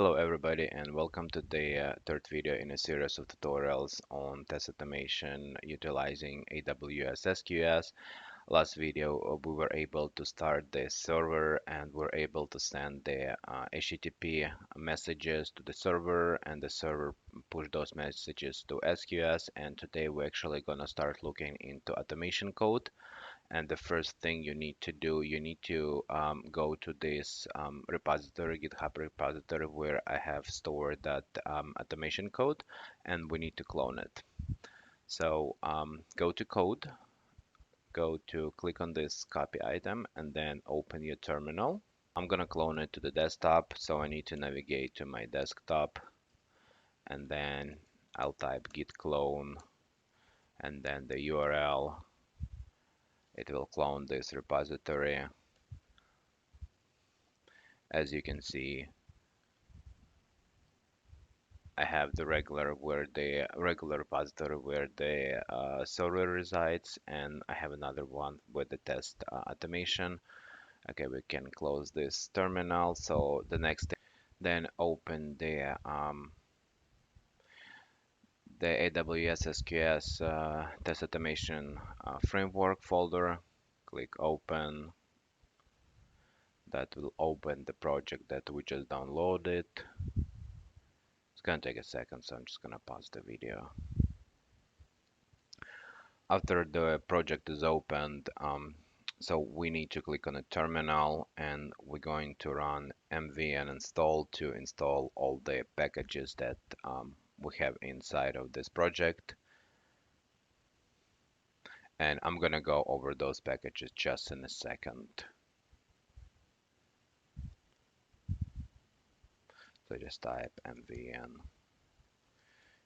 Hello everybody and welcome to the third video in a series of tutorials on test automation utilizing AWS SQS. Last video we were able to start the server and were able to send the HTTP messages to the server and the server push those messages to SQS, and today we're actually going to start looking into automation code. And the first thing you need to do, you need to go to this repository, GitHub repository, where I have stored that automation code, and we need to clone it. So go to code, go to click on this copy item, and then open your terminal. I'm gonna clone it to the desktop, so I need to navigate to my desktop, and then I'll type git clone, and then the URL. It will clone this repository. As you can see, I have the regular repository where the server resides, and I have another one with the test automation. Okay, we can close this terminal. So the next thing, then open the AWS SQS test automation framework folder. Click open. That will open the project that we just downloaded. It's gonna take a second, so I'm just gonna pause the video. After the project is opened, so we need to click on the terminal, and we're going to run mv and install to install all the packages that we have inside of this project. And I'm gonna go over those packages just in a second. So just type mv and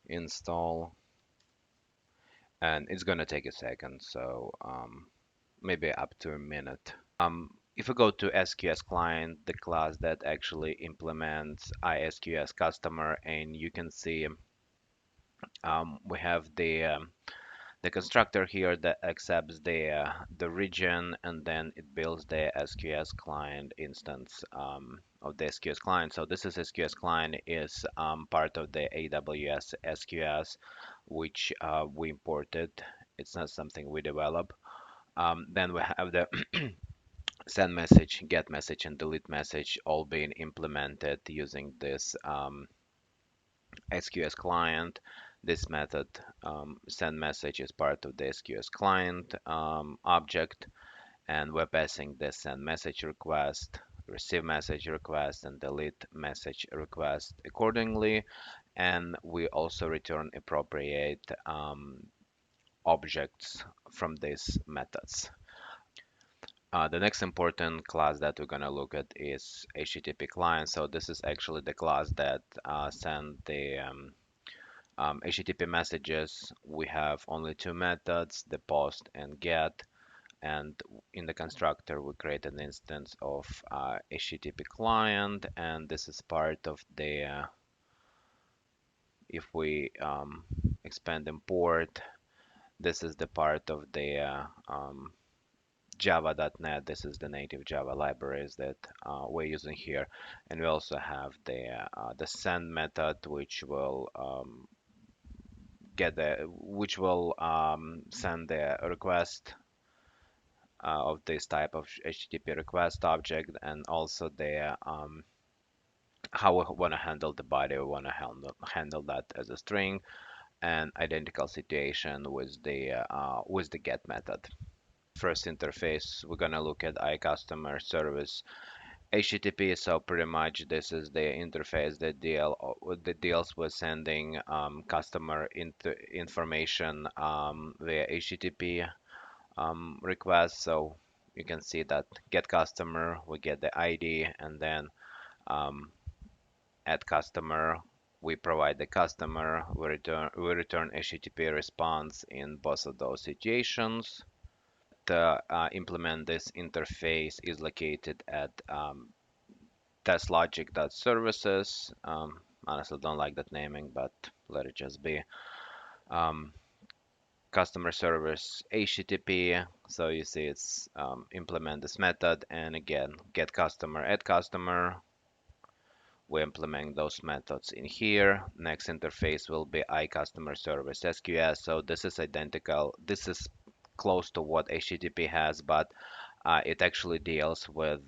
install, and it's gonna take a second, so maybe up to a minute. If we go to SQS client, the class that actually implements ISQS customer, and you can see we have the constructor here that accepts the region, and then it builds the SQS client instance of the SQS client. So this is SQS client is part of the AWS SQS, which we imported. It's not something we develop. Then we have the send message, get message, and delete message all being implemented using this SQS client. This method, send message, is part of the SQS client object, and we're passing the send message request, receive message request, and delete message request accordingly. And we also return appropriate objects from these methods. The next important class that we're going to look at is HTTP client. So this is actually the class that send the HTTP messages. We have only two methods, the post and get. And in the constructor, we create an instance of HTTP client, and this is part of the, if we expand import, this is the part of the java.net. This is the native Java libraries that we're using here, and we also have the send method, which will send the request of this type of HTTP request object, and also the how we want to handle the body. We want to handle that as a string, and identical situation with the get method. First interface, we're gonna look at iCustomer service HTTP. So pretty much this is the interface that deals with sending customer information via HTTP request. So you can see that get customer, we get the ID, and then add customer, we provide the customer, we return HTTP response in both of those situations. Implement this interface is located at testlogic.services. Honestly, don't like that naming, but let it just be. Customer service HTTP. So you see it's implement this method, and again, get customer, add customer. We implement those methods in here. Next interface will be iCustomer Service SQS. So this is identical. This is close to what HTTP has, but it actually deals with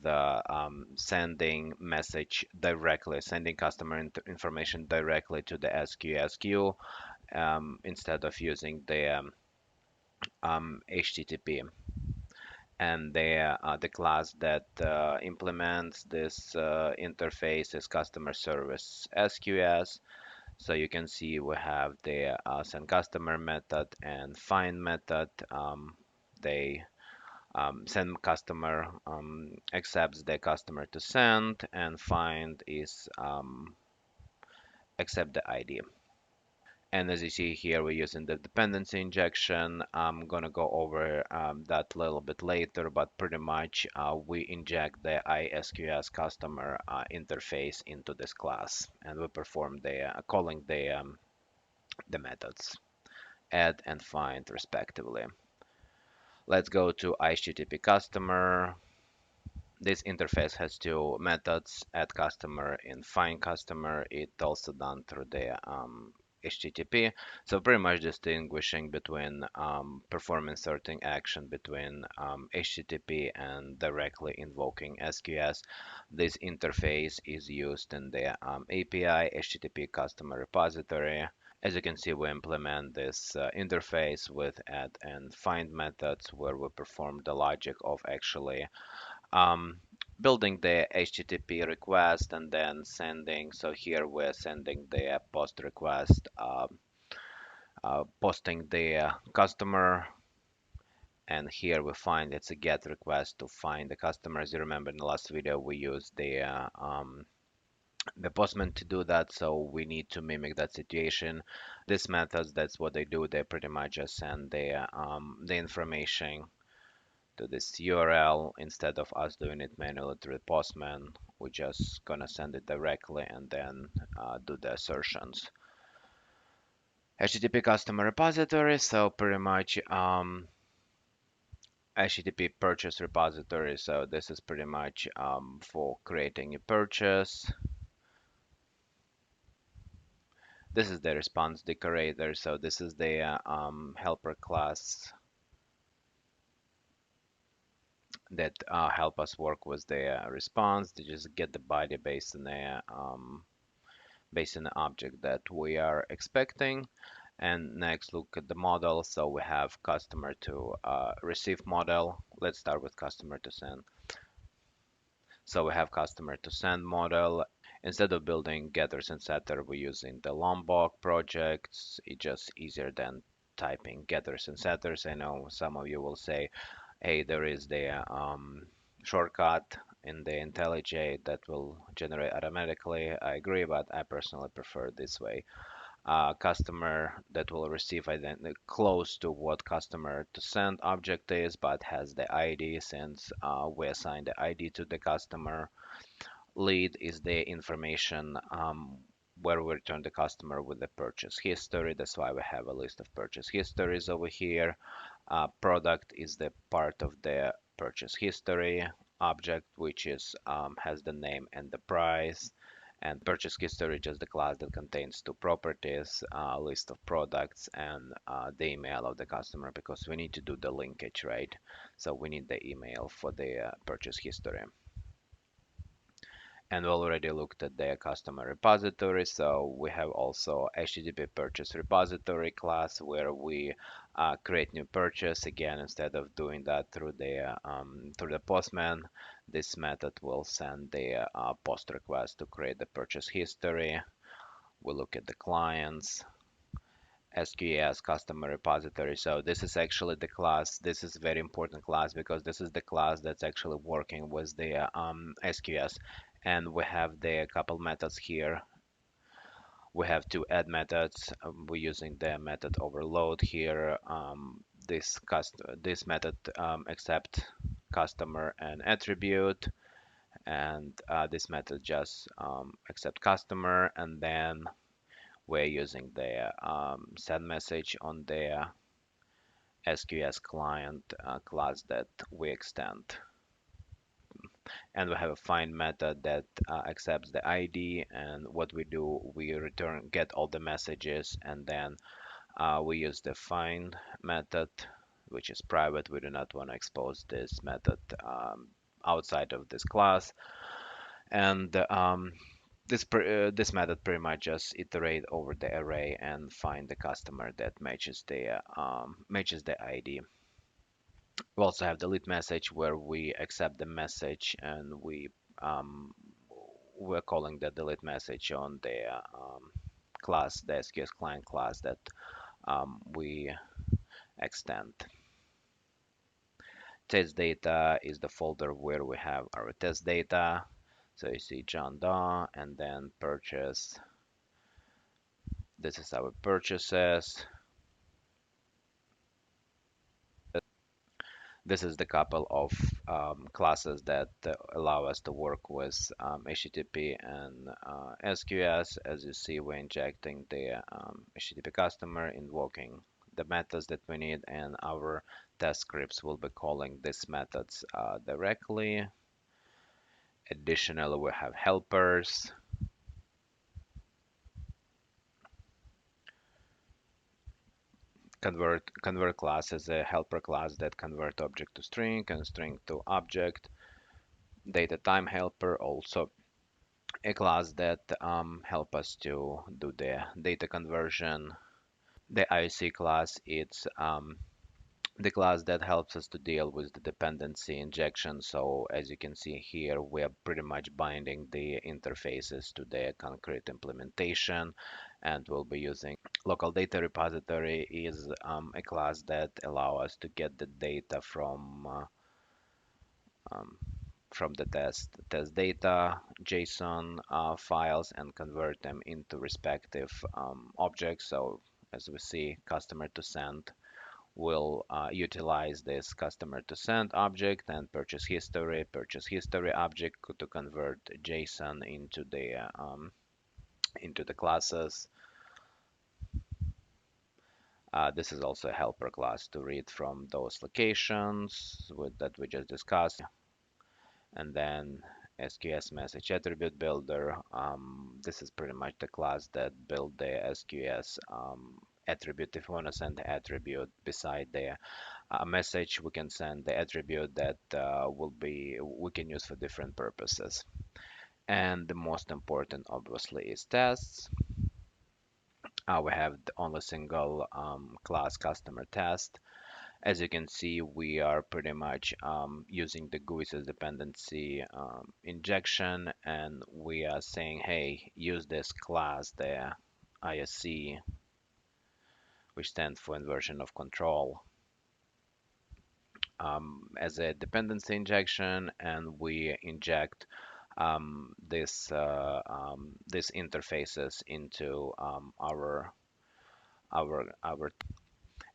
sending message directly, sending customer information directly to the SQS queue instead of using the HTTP. And the class that implements this interface is Customer Service SQS. So you can see we have the send customer method and find method. They send customer accepts the customer to send, and find is accept the ID. And as you see here, we're using the dependency injection. I'm gonna go over that a little bit later, but pretty much we inject the ISQS customer interface into this class, and we perform the calling the methods add and find respectively. Let's go to HTTP customer. This interface has two methods, add customer and find customer. It's also done through the HTTP. So pretty much distinguishing between performing certain action between HTTP and directly invoking SQS. This interface is used in the API HTTP customer repository. As you can see, we implement this interface with add and find methods where we perform the logic of actually um, building the HTTP request and then sending. So here we're sending the post request, posting the customer, and here we find it's a get request to find the customer. As you remember in the last video, we used the postman to do that, so we need to mimic that situation. These methods, that's what they do. They pretty much just send the information to this URL instead of us doing it manually through the postman. We're just gonna send it directly and then do the assertions. HTTP customer repository, so pretty much HTTP purchase repository. So this is pretty much for creating a purchase. This is the response decorator. So this is the helper class that help us work with the response. They just get the body based on the object that we are expecting. And next, look at the model. So we have customer to receive model. Let's start with customer to send. So we have customer to send model. Instead of building getters and setter, we're using the Lombok projects. It's just easier than typing getters and setters. I know some of you will say, hey, there is the shortcut in the IntelliJ that will generate automatically. I agree, but I personally prefer this way. Customer that will receive close to what customer to send object is, but has the ID since we assign the ID to the customer. Lead is the information where we return the customer with the purchase history. That's why we have a list of purchase histories over here. Product is the part of the purchase history object, which is has the name and the price. And purchase history just the class that contains two properties, list of products and the email of the customer, because we need to do the linkage, right? So we need the email for the purchase history. And we already looked at the customer repository, so we have also HTTP purchase repository class where we create new purchase. Again, instead of doing that through the postman, this method will send the post request to create the purchase history. We look at the clients. SQS customer repository. So this is actually the class. This is a very important class because this is the class that's actually working with the SQS. And we have the couple methods here. We have two add methods. We're using the method overload here. This method accept customer and attribute, and this method just accept customer, and then we're using the send message on the SQS client class that we extend. And we have a find method that accepts the ID. And what we do, we return get all the messages, and then we use the find method, which is private. We do not want to expose this method outside of this class. And this method pretty much just iterate over the array and find the customer that matches the ID. We also have the delete message where we accept the message, and we're calling the delete message on the class, the SQS client class that we extend. Test data is the folder where we have our test data. So you see John Doe and then purchase. This is our purchases. This is the couple of classes that allow us to work with HTTP and SQS. As you see, we're injecting the HTTP customer, invoking the methods that we need, and our test scripts will be calling these methods directly. Additionally, we have helpers. Convert class is a helper class that convert object to string and string to object. Data time helper, also a class that help us to do the data conversion. The IOC class, it's the class that helps us to deal with the dependency injection. So as you can see here, we are pretty much binding the interfaces to the concrete implementation, and we'll be using local data repository is a class that allow us to get the data um, from the test data JSON files and convert them into respective objects. So as we see, customer to send will utilize this customer to send object, and purchase history object to convert JSON into the classes. This is also a helper class to read from those locations that we just discussed. And then SQS message attribute builder. This is pretty much the class that build the SQS attribute. If you want to send the attribute beside the message, we can send the attribute that we can use for different purposes. And the most important, obviously, is tests. We have the only single class customer test. As you can see, we are pretty much using the GUI's dependency injection, and we are saying, hey, use this class, the ISC, which stands for inversion of control, as a dependency injection, and we inject these interfaces into our.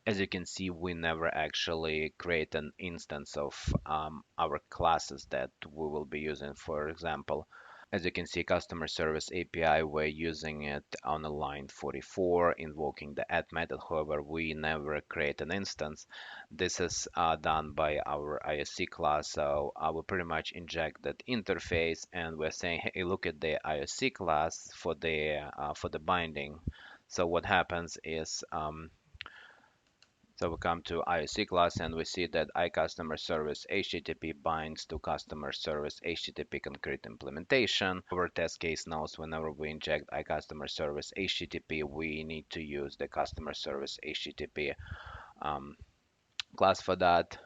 As you can see, we never actually create an instance of our classes that we will be using. For example, as you can see, customer service API, we're using it on a line 44, invoking the add method. However, we never create an instance. This is done by our ISC class. So I will pretty much inject that interface, and we're saying, hey, look at the ISC class for the binding. So what happens is so we come to IOC class, and we see that iCustomer Service HTTP binds to customer service HTTP concrete implementation. Our test case knows whenever we inject iCustomer Service HTTP, we need to use the customer service HTTP class for that.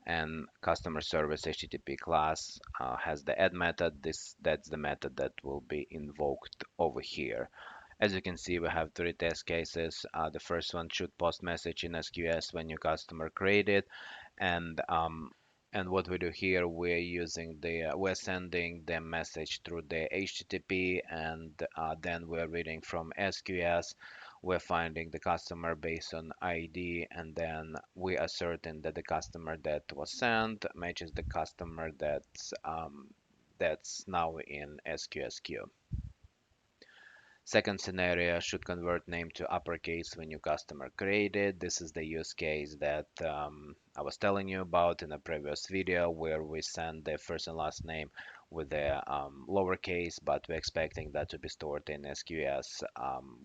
And customer service HTTP class has the add method. That's the method that will be invoked over here. As you can see, we have three test cases. The first one should post message in SQS when your customer created, and what we do here, we're sending the message through the HTTP, and then we're reading from SQS. We're finding the customer based on ID, and then we are certain that the customer that was sent matches the customer that's now in SQS queue. Second scenario should convert name to uppercase when new customer created. This is the use case that I was telling you about in a previous video where we send the first and last name with the lowercase, but we're expecting that to be stored in SQS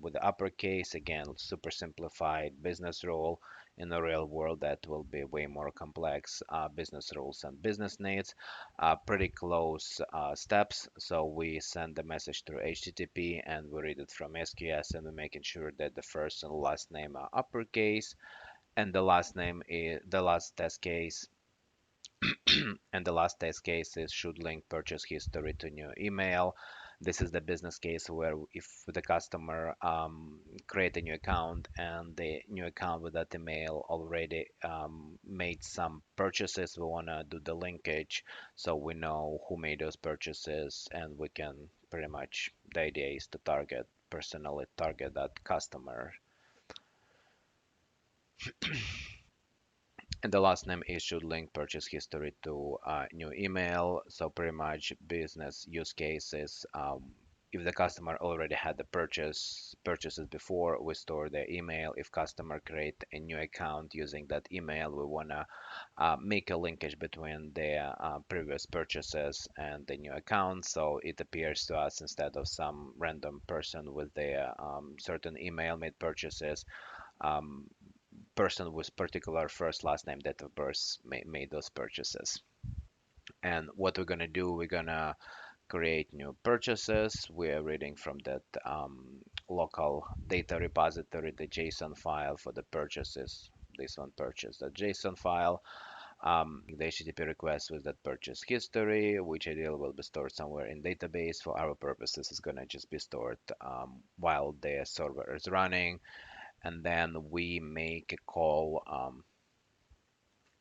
with the uppercase. Again, super simplified business rule. In the real world, that will be way more complex business rules and business needs. Pretty close steps. So we send the message through HTTP and we read it from SQS, and we're making sure that the first and last name are uppercase, and the last name is the last test case and the last test case is should link purchase history to new email. This is the business case where if the customer create a new account and the new account with that email already made some purchases, we want to do the linkage so we know who made those purchases, and we can pretty much, the idea is to personally target that customer. And the last name is should link purchase history to new email. So pretty much business use cases. If the customer already had the purchases before, we store their email. If customer create a new account using that email, we wanna make a linkage between their previous purchases and the new account. So it appears to us instead of some random person with their certain email made purchases. Um, Person with particular first last name date of birth made those purchases. And what we're gonna do, we're gonna create new purchases. We're reading from that local data repository the JSON file for the purchases. This one purchase, the JSON file. The HTTP request with that purchase history, which ideally will be stored somewhere in database. For our purposes, it's gonna just be stored while the server is running. And then we make a call,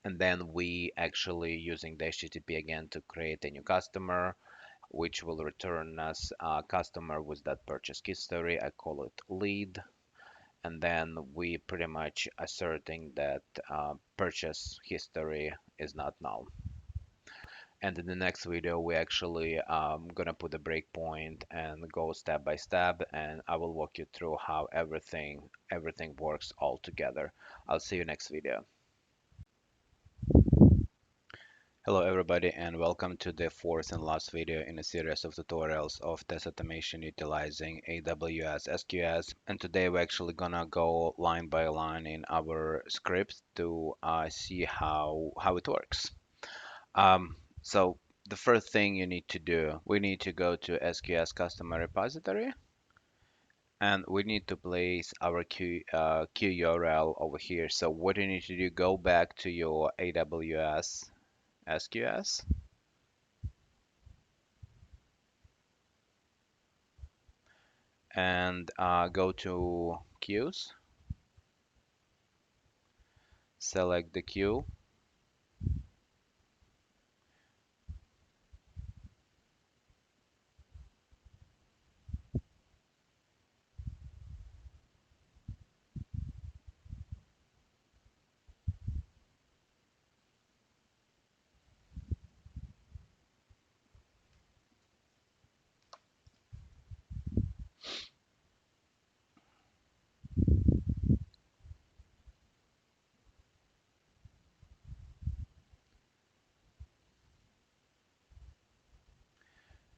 and then we actually using the HTTP again to create a new customer, which will return us a customer with that purchase history. I call it lead. And then we pretty much asserting that purchase history is not null. And in the next video, we actually gonna put a breakpoint and go step by step, and I will walk you through how everything works all together. I'll see you next video. Hello everybody, and welcome to the fourth and last video in a series of tutorials of test automation utilizing AWS SQS. And today we're actually gonna go line by line in our script to see how it works. So the first thing you need to do, we need to go to SQS customer repository, and we need to place our Q URL over here. So what you need to do, go back to your AWS SQS, and go to queues, select the queue,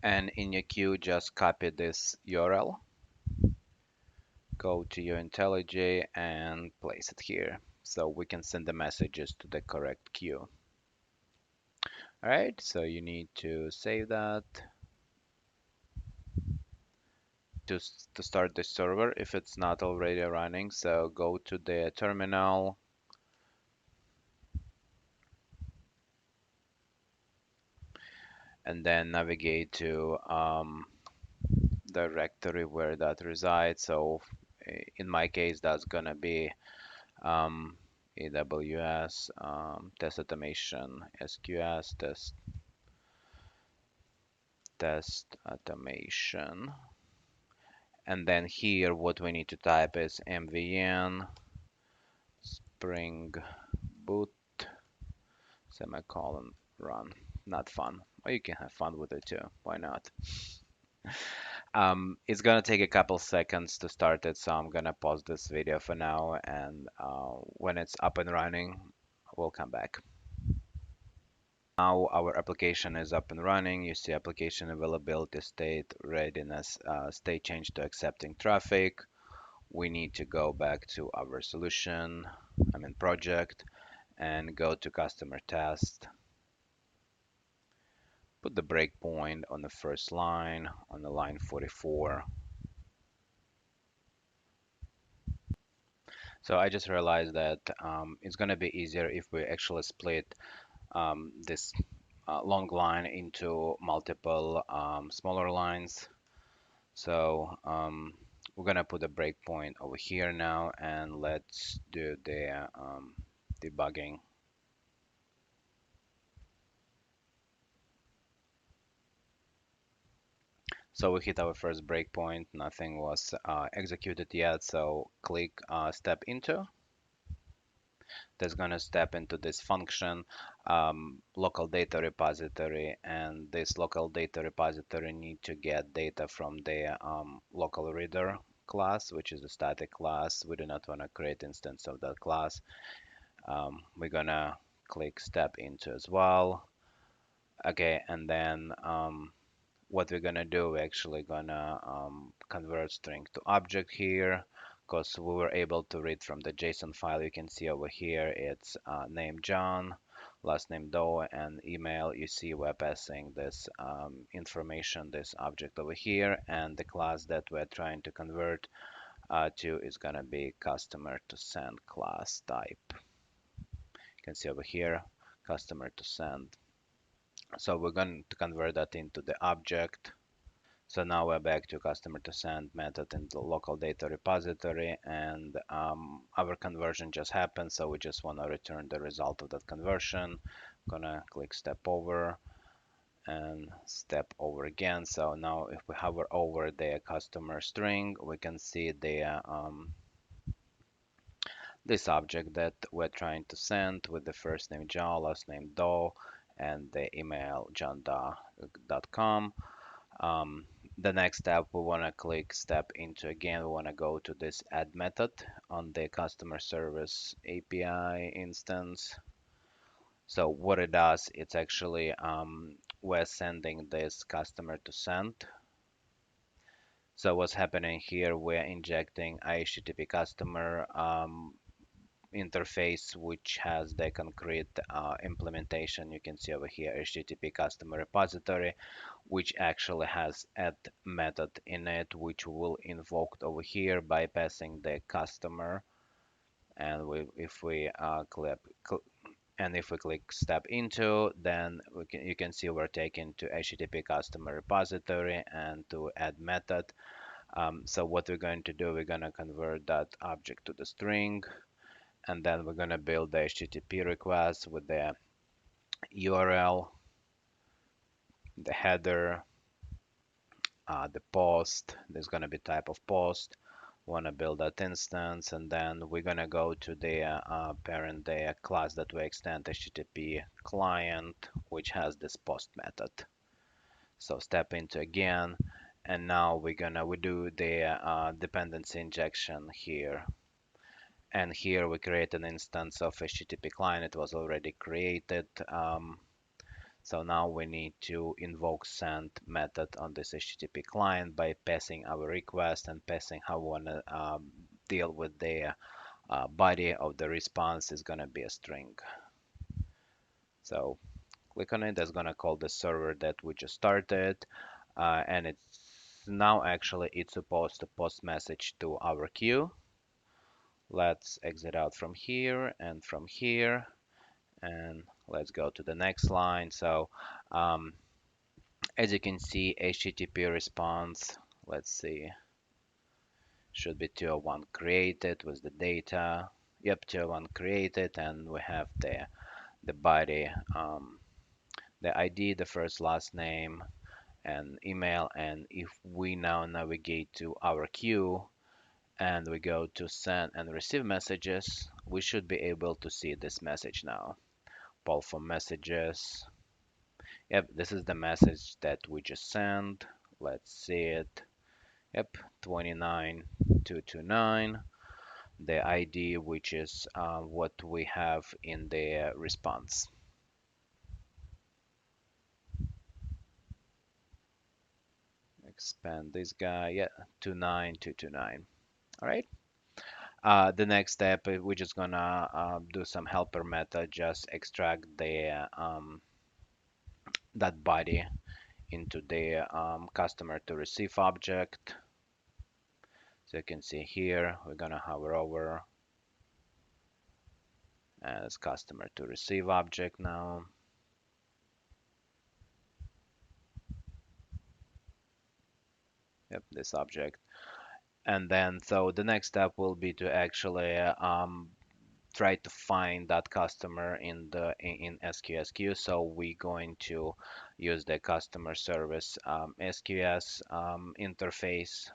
and in your queue just copy this URL, go to your IntelliJ and place it here so we can send the messages to the correct queue. All right, so you need to save that to start the server if it's not already running. So go to the terminal, and then navigate to directory where that resides. So in my case, that's gonna be um, AWS test automation SQS test automation. And then here, what we need to type is mvn spring boot semicolon run. Not fun. Or you can have fun with it too. Why not? It's gonna take a couple seconds to start it, so I'm gonna pause this video for now, and when it's up and running, we'll come back. Now our application is up and running. You see application availability state, readiness, state change to accepting traffic. We need to go back to our solution, project, and go to customer test. Put the breakpoint on the first line, on the line 44. So I just realized that it's going to be easier if we actually split this long line into multiple smaller lines. So we're going to put a breakpoint over here now, and let's do the debugging. So we hit our first breakpoint, nothing was executed yet, so click step into. That's going to step into this function, local data repository, and this local data repository need to get data from the local reader class, which is a static class. We do not want to create instance of that class. We're gonna click step into as well. Okay, and then what we're gonna do, we're actually gonna convert string to object here, because we were able to read from the JSON file. You can see over here it's name John, last name Doe, and email. You see we're passing this information, this object over here, and the class that we're trying to convert to is gonna be customer to send class type. You can see over here customer to send. So we're going to convert that into the object. So now we're back to customer to send method in the local data repository, and our conversion just happened. So we just want to return the result of that conversion. I'm gonna click step over and step over again. So now if we hover over the customer string, we can see the this object that we're trying to send with the first name John, last name Doe, and the email john.com. The next step, we want to click step into again. We want to go to this add method on the customer service API instance. So what it does, it's actually we're sending this customer to send. So what's happening here, we're injecting HTTP customer interface, which has the concrete implementation. You can see over here HTTP customer repository, which actually has add method in it, which will invoke over here by passing the customer. And if we click step into, then you can see we're taken to HTTP customer repository and to add method. So what we're going to do, we're going to convert that object to the string, and then we're going to build the HTTP request with the URL, the header, the post. There's going to be type of post. Want to build that instance, and then we're going to go to the parent, the class that we extend HTTP client, which has this post method. So step into again, and now we do the dependency injection here. And here we create an instance of HTTP client. It was already created. So now we need to invoke send method on this HTTP client by passing our request and passing how we want to deal with the body of the response is going to be a string. So click on it. That's going to call the server that we just started. And it's now actually it's supposed to post message to our queue. Let's exit out from here and from here, and let's go to the next line. So as you can see, HTTP response, let's see, should be 201 created with the data. Yep, 201 created, and we have the body, the ID, the first last name, and email. And if we now navigate to our queue and we go to send and receive messages, we should be able to see this message now. Poll for messages. Yep, this is the message that we just sent. Let's see it. Yep, 29229. The ID, which is what we have in the response. Expand this guy, yeah, 29229. All right. The next step, we're just gonna do some helper method, just extract the that body into the customer to receive object. So you can see here, we're gonna hover over as customer to receive object now. Yep, this object. And then, so the next step will be to actually try to find that customer in SQS queue. So we're going to use the customer service SQS interface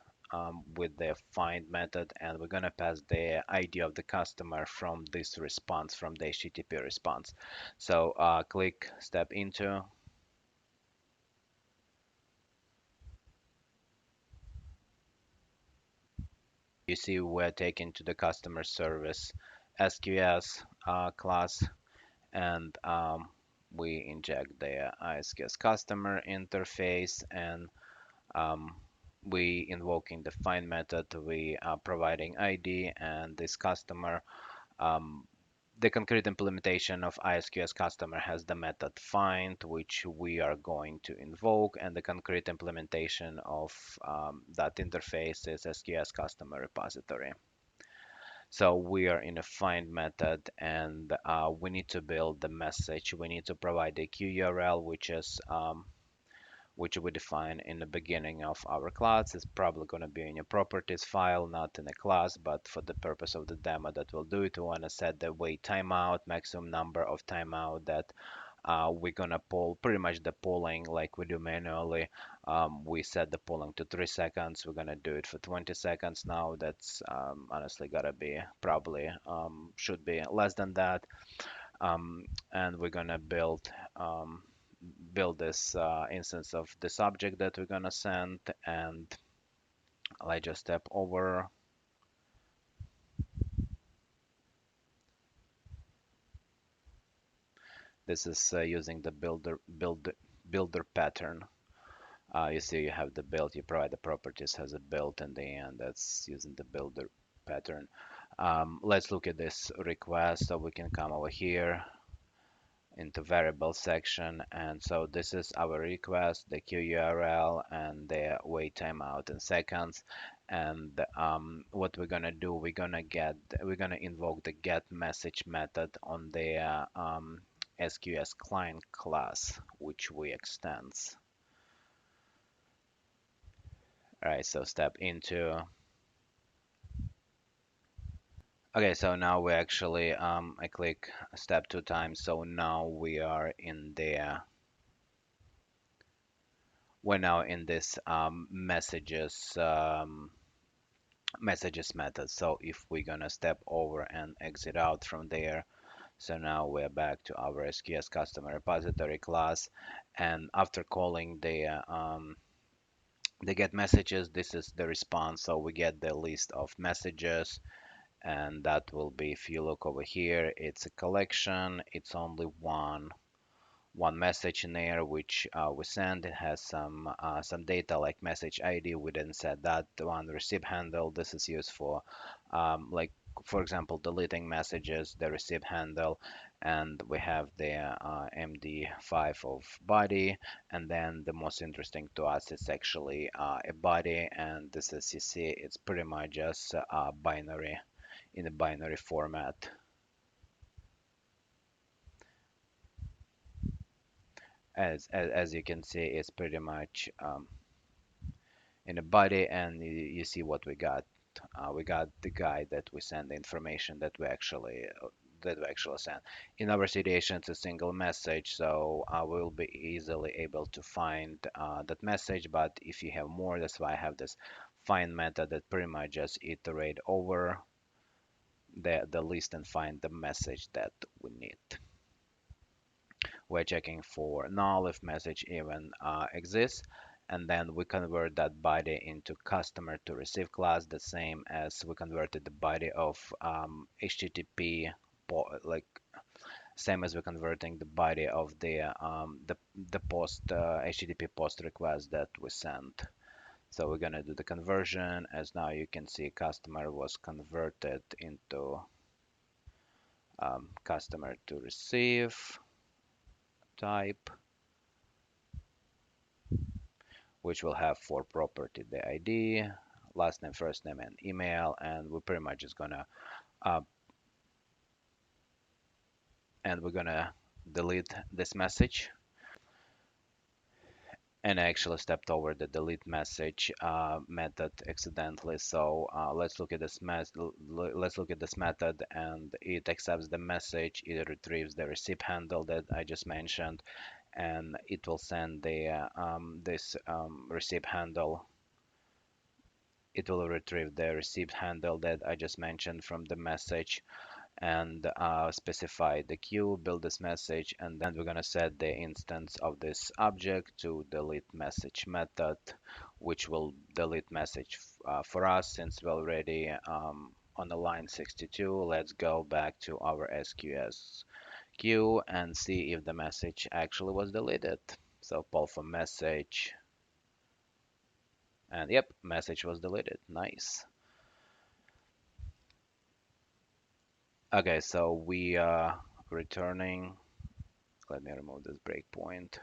with the find method, and we're gonna pass the ID of the customer from this response, from the HTTP response. So click step into. You see we're taken to the customer service SQS class, and we inject the SQS customer interface, and um, we invoking the find method. We are providing ID and this customer. Um, the concrete implementation of ISQS customer has the method find, which we are going to invoke, and the concrete implementation of that interface is SQS customer repository. So we are in a find method, and we need to build the message. We need to provide the QURL, which we define in the beginning of our class. It's probably going to be in a properties file, not in a class, but for the purpose of the demo that we'll do it, we want to set the wait timeout, maximum number of timeout that we're gonna pull, pretty much the polling like we do manually. We set the polling to 3 seconds. We're gonna do it for 20 seconds now. That's honestly gotta be probably should be less than that. And we're gonna build this instance of this object that we're gonna send, and I just step over. This is using the builder pattern. You see you have the build, you provide the properties, has a build in the end. That's using the builder pattern. Let's look at this request. So we can come over here into variable section, and so this is our request, the QURL and the wait timeout in seconds. And what we're gonna do, we're gonna invoke the get message method on the SQS client class, which we extends. All right, so step into. Okay, so now we actually, I click step 2 times, so now we're now in this messages method. So if we're gonna step over and exit out from there, so now we're back to our SQS customer repository class, and after calling the get messages, this is the response. So we get the list of messages, and that will be, if you look over here, it's a collection. It's only one message in there which we send. It has some data like message ID. We didn't set that one. Receive handle, this is used for like, for example, deleting messages, the receive handle. And we have the MD5 of body, and then the most interesting to us is actually a body, and this is, you see, it's pretty much just binary, in a binary format. As you can see, it's pretty much in a body, and you see what we got. We got the guy that we send the information that we actually send. In our situation, it's a single message, so we'll be easily able to find that message. But if you have more, that's why I have this find method that pretty much just iterate over the list and find the message that we need. We're checking for null if message even exists. and then we convert that body into customer to receive class, the same as we converted the body of HTTP, like same as we're converting the body of the post HTTP post request that we sent. So we're gonna do the conversion. As now you can see, customer was converted into customer to receive type, which will have four property: the ID, last name, first name, and email. And we're pretty much just gonna uh, delete this message. And I actually stepped over the delete message method accidentally. So let's look at this method, and it accepts the message. It retrieves the receipt handle that I just mentioned, and it will send this receipt handle. It will retrieve the receipt handle that I just mentioned from the message, and specify the queue, build this message, and then we're going to set the instance of this object to delete message method, which will delete message for us since we're already on the line 62. Let's go back to our SQS queue and see if the message actually was deleted. So poll for message, and yep, message was deleted. Nice. Okay, so we are returning. Let me remove this breakpoint.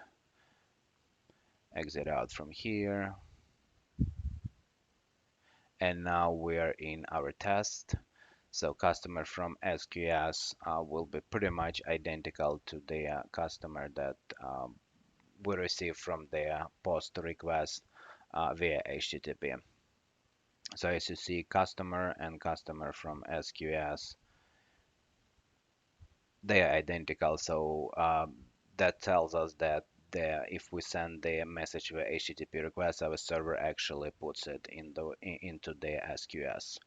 Exit out from here. And now we're in our test. So customer from SQS will be pretty much identical to the customer that we received from the post request via HTTP. So as you see, customer and customer from SQS, they are identical. So that tells us that if we send the message via HTTP request, our server actually puts it into the SQS.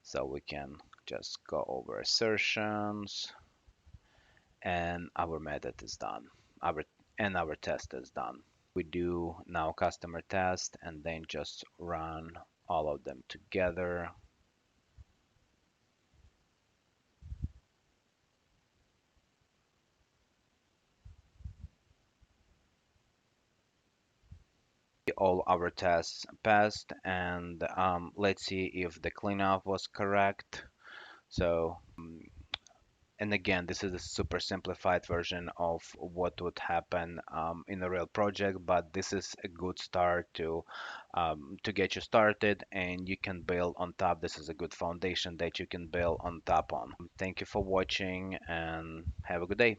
So we can just go over assertions, and our method is done. Our test is done. We do now customer test and then just run all of them together. All our tests passed, and let's see if the cleanup was correct. So and again, this is a super simplified version of what would happen in a real project, but this is a good start to get you started, and you can build on top. This is a good foundation that you can build on top on. Thank you for watching, and have a good day.